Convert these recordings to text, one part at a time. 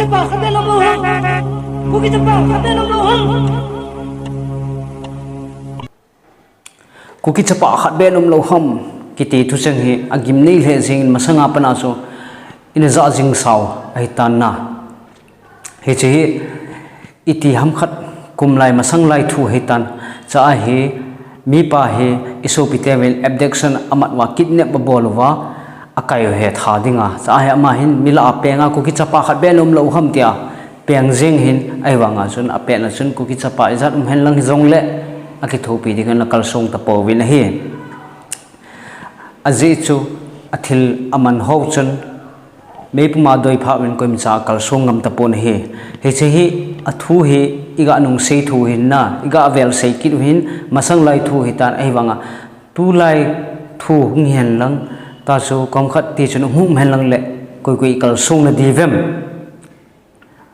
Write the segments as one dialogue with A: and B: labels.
A: pa kabelo mo ham. Kukita pa kabelo mo ham.
B: Kukita pa kabelo mo ham. Kiti tu seng he agim nei le sing masanga panaso inaza jing saw ai tan na. He che iti ham khat kumlai masang lai thu he tan cha he mi pa he isopitevel abduction amat wa kidnap bolwa akayo he tha dinga cha he ama hin mila apenga kukita pa kabelo mo ham tia peng jing hin ai wanga chun apena chun kukita pa izat hen lang jong le akithopi dinga nakal song ta powin hi azichu athil aman houchun meipuma doi phawin koim cha kalsong ngam tapon he che hi athu hi iga nung sei thu hin na iga vel sei kit hin masang lai thu hi tan ai wanga tu lai thu hung hen lang ta chu kom khat ti chun hum hen lang le koi koi kalsong na divem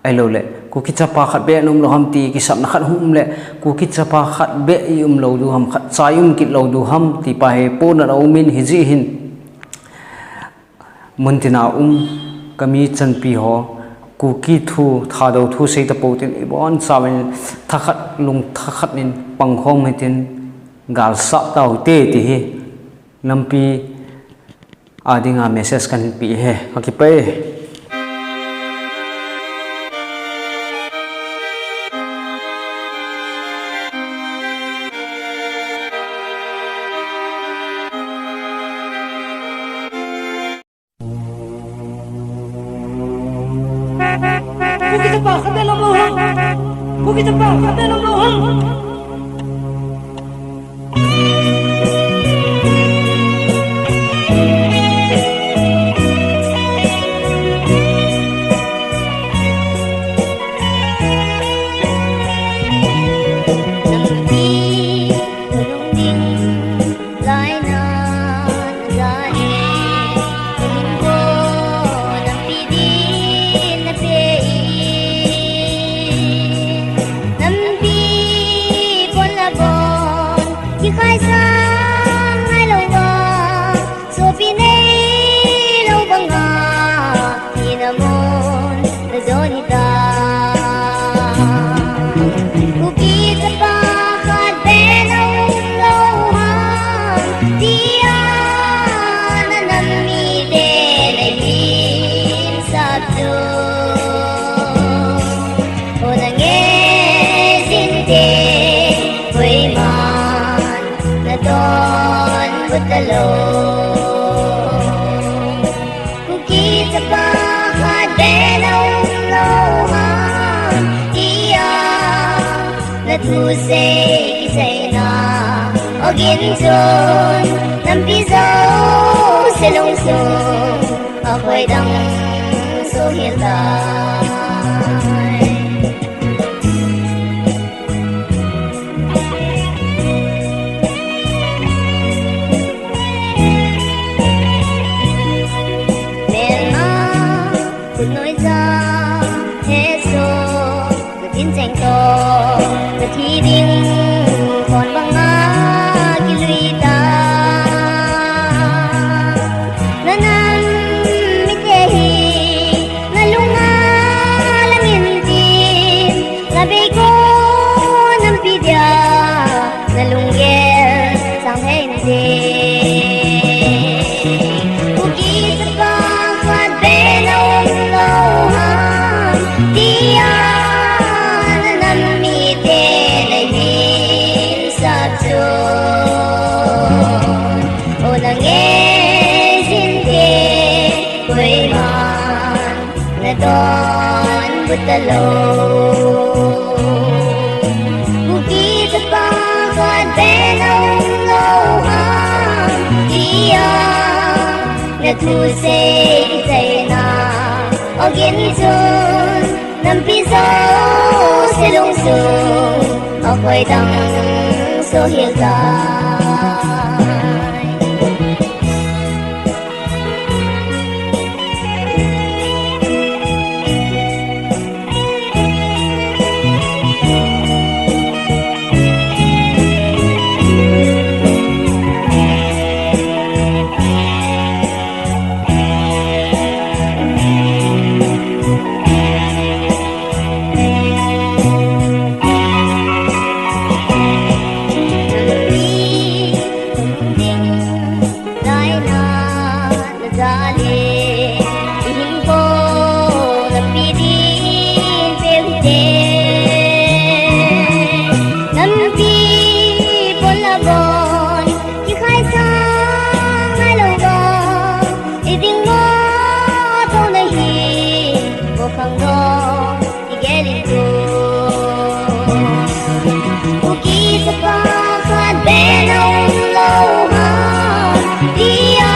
B: ai lo le ku ki chapa khat be num lo ham ti ki sap na khat hum le ku ki chapa khat be lo du ham khat chayum kit lo du ham ti pa he pon na min hi ji hin muntina kami chan pi ho ku ki thu tha do thu sei ta potin ibon chawen thakhat lung thakhat nin panghom hetin gal sa tau te ti hi lampi adinga message kan pi he hakipai
A: Kukita pa kabelo mo ham. Kukita pa kabelo mo ham.
C: khai sang hai lâu ngà so pi nei lâu bang ngà ni na mon na doni ta ku ki ta pa khat be lâu ha dia na nam mi de nei hin sa tu ona nge sin de Don Butalo Kukita pa Kadelaw Loha Iya Natuse Kisay na O ginton Nampiso Silungsong Ako'y dang suhilay nói ra hết rồi được chiến tranh to được thi điên còn bằng ngã khi lụy ta là nam mi thế hi là lung ngã là miền tim là bê cô nam pi dia là lung ghé sang hết đi Don Butalo Bukit pa Kadelaw Loha Iya Natuse Kisay na O ginsun Nampiso Silungsong Ako'y dang suhilay zale ihin ko nampidi pevde nampi polabon ikhai sang alogo iding mo to nahi ko khang do igelin ko uki sa pa khat benong lo ha dia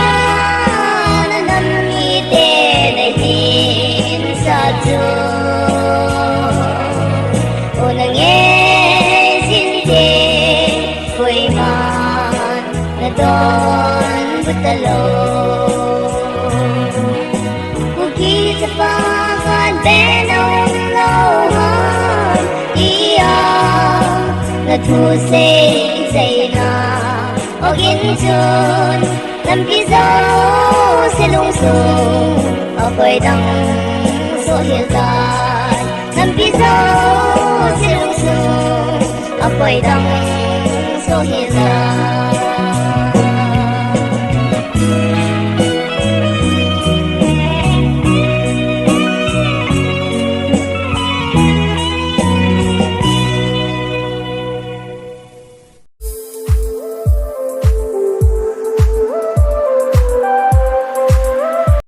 C: na nammi te nahin sa jo o nange sin te koi man na don butalo uki sa pa khat benong lo ha dia na thu se zaina ogin chun lampi zo silung sung akoy dang so hildan lampi zo silung sung akoy dang so hildan